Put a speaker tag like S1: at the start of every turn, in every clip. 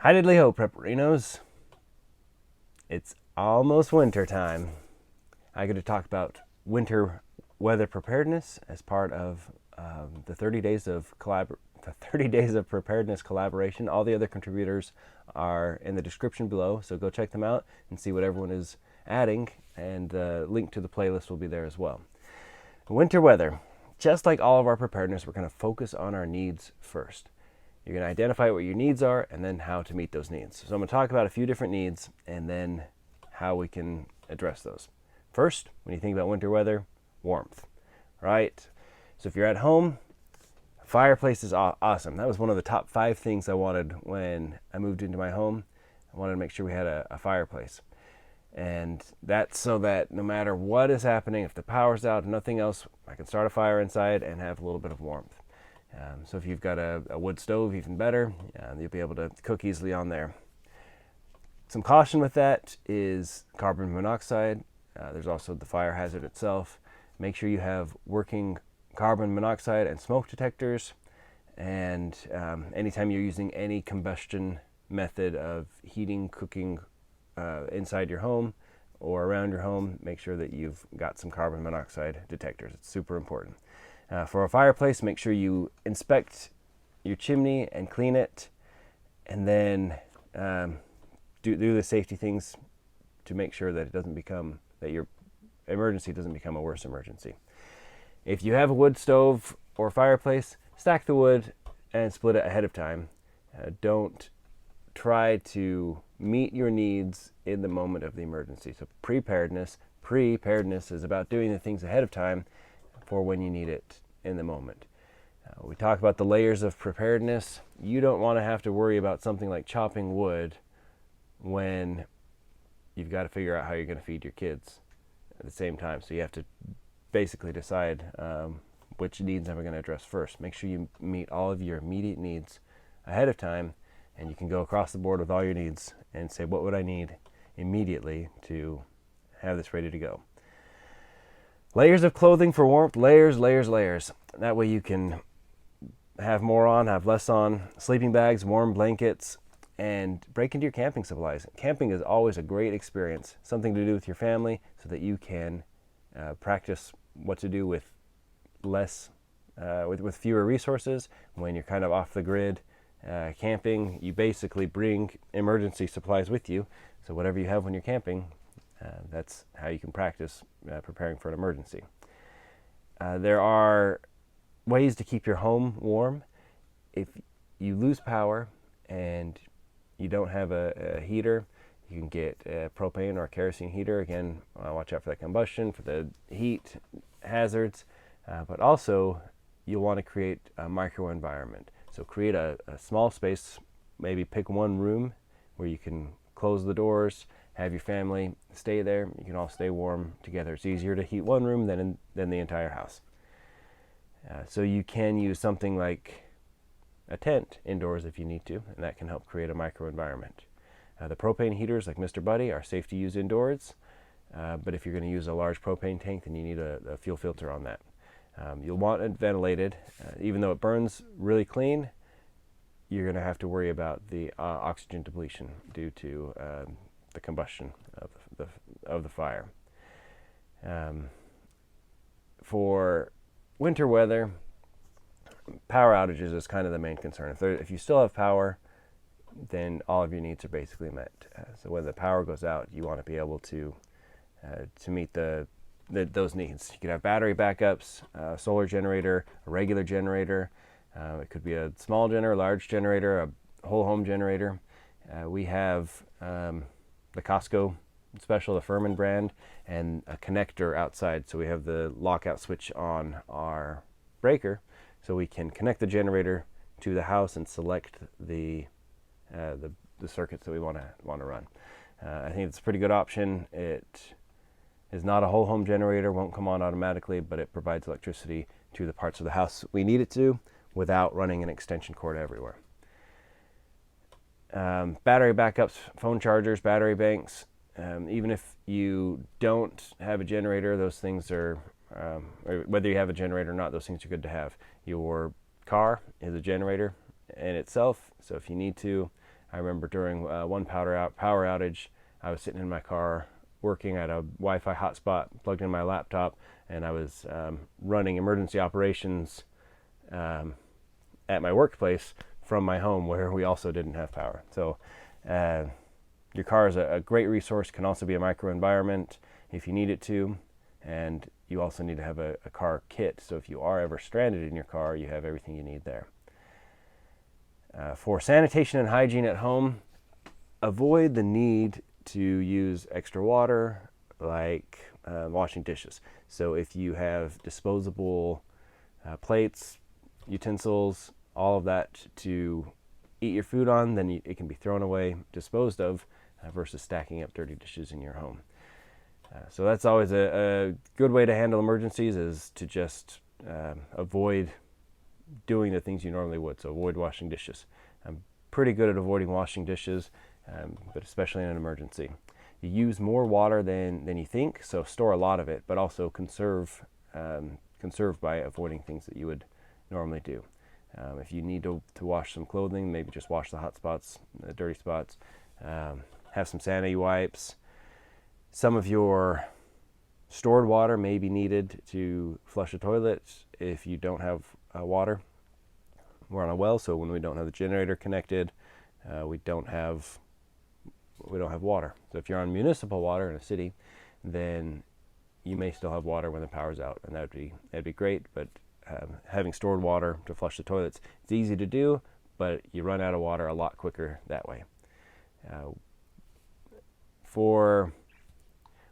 S1: Hi diddly ho, Prepperinos. It's almost winter time. I get to talk about winter weather preparedness as part of the 30 days of 30 days of preparedness collaboration. All the other contributors are in the description below, so go check them out and see what everyone is adding, and the link to the playlist will be there as well. Winter weather. Just like all of our preparedness, we're going to focus on our needs first. You're going to identify what your needs are and then how to meet those needs. So I'm going to talk about a few different needs and then how we can address those. First, when you think about winter weather, warmth, right? So if you're at home, a fireplace is awesome. That was one of the top 5 things I wanted when I moved into my home. I wanted to make sure we had a fireplace. And that's so that no matter what is happening, if the power's out and nothing else, I can start a fire inside and have a little bit of warmth. So if you've got a wood stove, even better, you'll be able to cook easily on there. Some caution with that is carbon monoxide. There's also the fire hazard itself. Make sure you have working carbon monoxide and smoke detectors. And anytime you're using any combustion method of heating, cooking inside your home or around your home, make sure that you've got some carbon monoxide detectors. It's super important. For a fireplace, make sure you inspect your chimney and clean it, and then do the safety things to make sure that it doesn't become, that your emergency doesn't become a worse emergency. If you have a wood stove or fireplace, stack the wood and split it ahead of time. Don't try to meet your needs in the moment of the emergency. So preparedness is about doing the things ahead of time for when you need it in the moment. We talk about the layers of preparedness. You don't want to have to worry about something like chopping wood when you've got to figure out how you're going to feed your kids at the same time. So you have to basically decide which needs am I going to address first. Make sure you meet all of your immediate needs ahead of time, and you can go across the board with all your needs and say, what would I need immediately to have this ready to go? Layers of clothing for warmth, layers. That way you can have more on, have less on. Sleeping bags, warm blankets, and break into your camping supplies. Camping is always a great experience, something to do with your family so that you can practice what to do with less, with fewer resources. When you're kind of off the grid camping, you basically bring emergency supplies with you. So whatever you have when you're camping, that's how you can practice preparing for an emergency. There are ways to keep your home warm. If you lose power and you don't have a heater, you can get a propane or a kerosene heater. Again, watch out for that combustion, for the heat hazards, but also you'll want to create a microenvironment. So create a small space, maybe pick one room where you can close the doors, have your family stay there. You can all stay warm together. It's easier to heat one room than the entire house. So you can use something like a tent indoors if you need to, and that can help create a microenvironment. The propane heaters like Mr. Buddy are safe to use indoors, but if you're going to use a large propane tank, then you need a fuel filter on that. You'll want it ventilated. Even though it burns really clean, you're going to have to worry about the oxygen depletion due to the combustion of the fire. For winter weather, power outages is kind of the main concern. If you still have power, then all of your needs are basically met. So when the power goes out, you want to be able to meet those needs. You could have battery backups, a solar generator, a regular generator. It could be a small generator, a large generator, a whole home generator. We have the Costco special, the Furman brand, and a connector outside. So we have the lockout switch on our breaker, so we can connect the generator to the house and select the circuits that we want to run. I think it's a pretty good option. It is not a whole home generator, won't come on automatically, but it provides electricity to the parts of the house we need it to without running an extension cord everywhere. Battery backups, phone chargers, battery banks. Even if you don't have a generator, those things are, whether you have a generator or not, those things are good to have. Your car is a generator in itself, so if you need to I remember during one power outage, I was sitting in my car working at a Wi-Fi hotspot plugged in my laptop, and I was running emergency operations at my workplace from my home where we also didn't have power. So your car is a great resource, can also be a microenvironment if you need it to, and you also need to have a car kit, so if you are ever stranded in your car, you have everything you need there. For sanitation and hygiene at home, avoid the need to use extra water, like washing dishes. So if you have disposable plates, utensils, all of that to eat your food on, then it can be thrown away, disposed of, versus stacking up dirty dishes in your home. So that's always a good way to handle emergencies, is to just avoid doing the things you normally would. So avoid washing dishes. I'm pretty good at avoiding washing dishes, but especially in an emergency. You use more water than you think, so store a lot of it, but also conserve by avoiding things that you would normally do. If you need to wash some clothing, maybe just wash the hot spots, the dirty spots. Have some sanitary wipes. Some of your stored water may be needed to flush a toilet if you don't have water. We're on a well, so when we don't have the generator connected, we don't have water. So if you're on municipal water in a city, then you may still have water when the power's out, and that'd be great. But having stored water to flush the toilets, it's easy to do, but you run out of water a lot quicker that way. For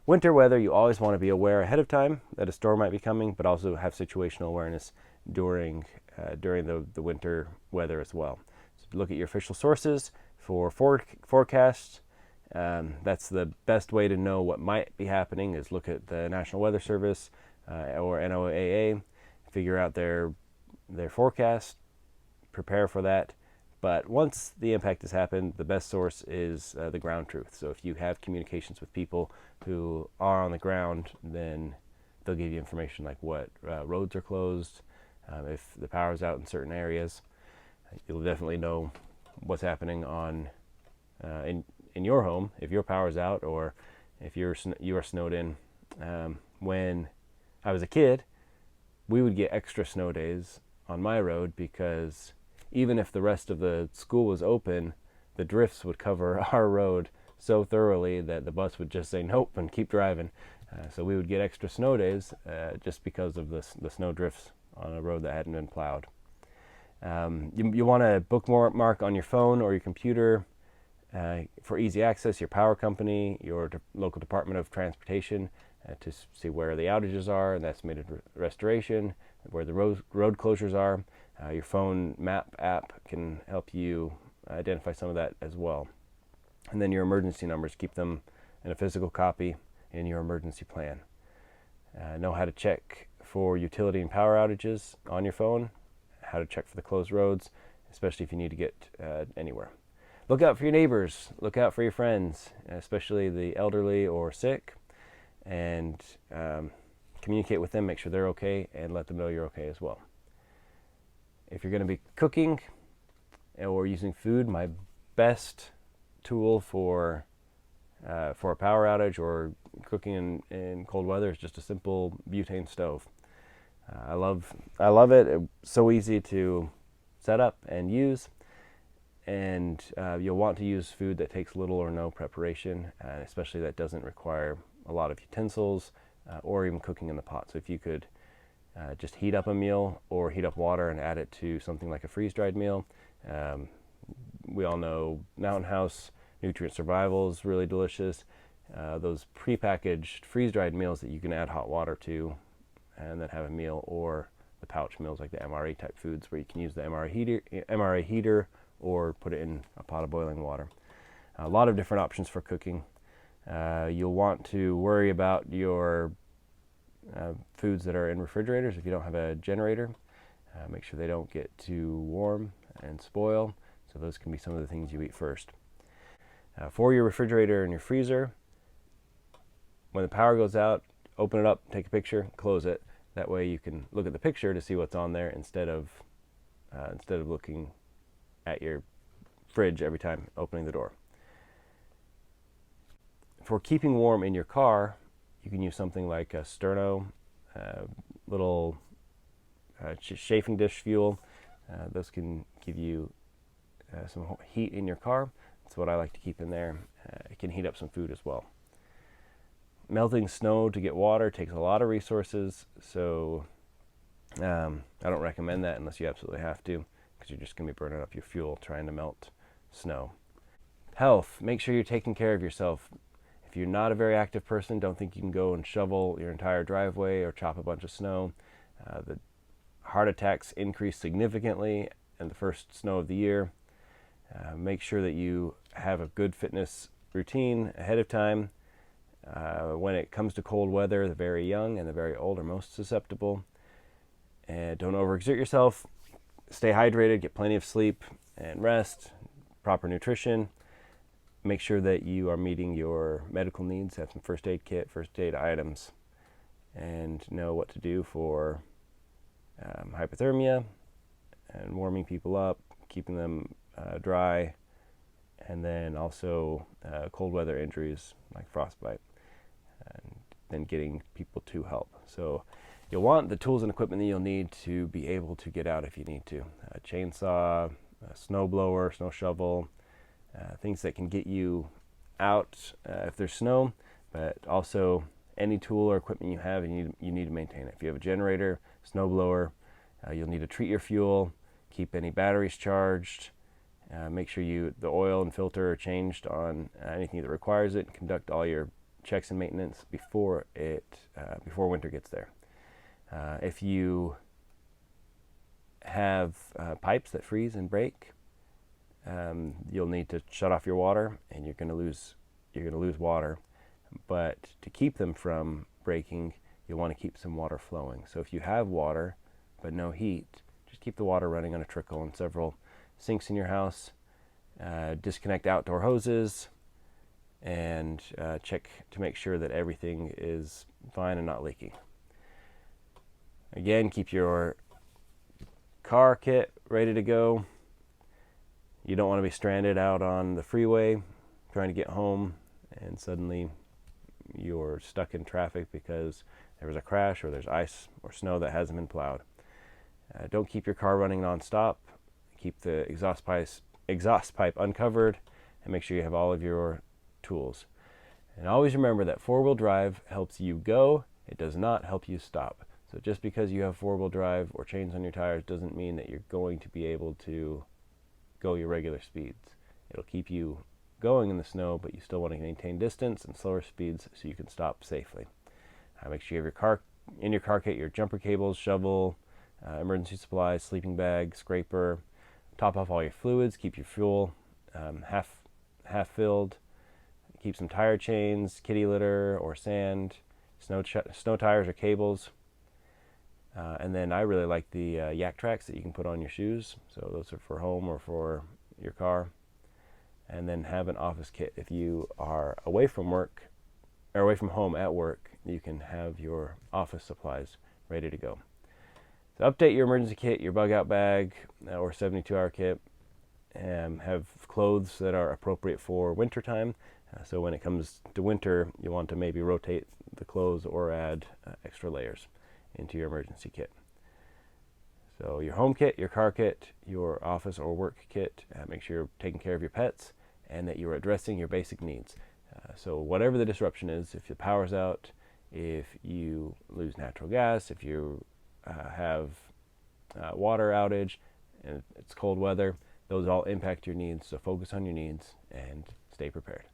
S1: winter weather, you always want to be aware ahead of time that a storm might be coming, but also have situational awareness during the winter weather as well. So look at your official sources for forecasts. That's the best way to know what might be happening, is look at the National Weather Service or NOAA, figure out their forecast, prepare for that. But once the impact has happened, the best source is the ground truth. So if you have communications with people who are on the ground, then they'll give you information like what roads are closed, if the power's out in certain areas. You'll definitely know what's happening in your home if your power's out, or if you are snowed in. When I was a kid, we would get extra snow days on my road, because even if the rest of the school was open, the drifts would cover our road so thoroughly that the bus would just say nope and keep driving. So we would get extra snow days just because of the snow drifts on a road that hadn't been plowed. You want to bookmark on your phone or your computer for easy access your power company, your local Department of Transportation, to see where the outages are and the estimated restoration, where the road closures are. Your phone map app can help you identify some of that as well. And then your emergency numbers, keep them in a physical copy in your emergency plan. Know how to check for utility and power outages on your phone, how to check for the closed roads, especially if you need to get anywhere. Look out for your neighbors, look out for your friends, especially the elderly or sick, and communicate with them, make sure they're okay, and let them know you're okay as well. If you're going to be cooking or using food, my best tool for a power outage or cooking in cold weather is just a simple butane stove. I love it. It's so easy to set up and use, and you'll want to use food that takes little or no preparation, especially that doesn't require a lot of utensils or even cooking in the pot. So if you could just heat up a meal or heat up water and add it to something like a freeze-dried meal. We all know Mountain House Nutrient Survival is really delicious. Those prepackaged freeze-dried meals that you can add hot water to and then have a meal, or the pouch meals like the MRE type foods where you can use the MRE heater or put it in a pot of boiling water. A lot of different options for cooking. You'll want to worry about your foods that are in refrigerators if you don't have a generator. Make sure they don't get too warm and spoil. So those can be some of the things you eat first. For your refrigerator and your freezer, when the power goes out, open it up, take a picture, close it. That way you can look at the picture to see what's on there instead of looking at your fridge every time opening the door. For keeping warm in your car, you can use something like a sterno, little chafing dish fuel. Those can give you some heat in your car. That's what I like to keep in there. It can heat up some food as well. Melting snow to get water takes a lot of resources, so I don't recommend that unless you absolutely have to, because you're just going to be burning up your fuel trying to melt snow. Health, make sure you're taking care of yourself. If you're not a very active person, don't think you can go and shovel your entire driveway or chop a bunch of snow. The heart attacks increase significantly in the first snow of the year. Make sure that you have a good fitness routine ahead of time. When it comes to cold weather, the very young and the very old are most susceptible. And don't overexert yourself. Stay hydrated, get plenty of sleep and rest, proper nutrition. Make sure that you are meeting your medical needs. Have some first aid kit, first aid items, and know what to do for hypothermia and warming people up, keeping them dry, and then also cold weather injuries like frostbite, and then getting people to help. So you'll want the tools and equipment that you'll need to be able to get out if you need to. A chainsaw, a snow blower, snow shovel, things that can get you out if there's snow, but also any tool or equipment you have, you need to maintain it. If you have a generator, snow blower, you'll need to treat your fuel, keep any batteries charged, make sure the oil and filter are changed on anything that requires it, and conduct all your checks and maintenance before winter gets there. If you have pipes that freeze and break, you'll need to shut off your water, and you're going to lose water. But to keep them from breaking, you'll want to keep some water flowing. So if you have water but no heat, just keep the water running on a trickle in several sinks in your house. Disconnect outdoor hoses, and check to make sure that everything is fine and not leaking. Again, keep your car kit ready to go. You don't want to be stranded out on the freeway trying to get home, and suddenly you're stuck in traffic because there was a crash or there's ice or snow that hasn't been plowed. Don't keep your car running nonstop. Keep the exhaust pipe uncovered, and make sure you have all of your tools. And always remember that four-wheel drive helps you go. It does not help you stop. So just because you have four-wheel drive or chains on your tires doesn't mean that you're going to be able to go your regular speeds. It'll keep you going in the snow, but you still want to maintain distance and slower speeds so you can stop safely. Make sure you have your car kit, your jumper cables, shovel, emergency supplies, sleeping bag, scraper. Top off all your fluids. Keep your fuel half filled. Keep some tire chains, kitty litter or sand, snow tires or cables. And then I really like the yak tracks that you can put on your shoes. So those are for home or for your car. And then have an office kit. If you are away from home at work, you can have your office supplies ready to go. So update your emergency kit, your bug out bag or 72-hour kit. Have clothes that are appropriate for wintertime. So when it comes to winter, you want to maybe rotate the clothes or add extra layers into your emergency kit. So your home kit, your car kit, your office or work kit, make sure you're taking care of your pets and that you're addressing your basic needs. So whatever the disruption is, if the power's out, if you lose natural gas, if you have water outage and it's cold weather, those all impact your needs. So focus on your needs and stay prepared.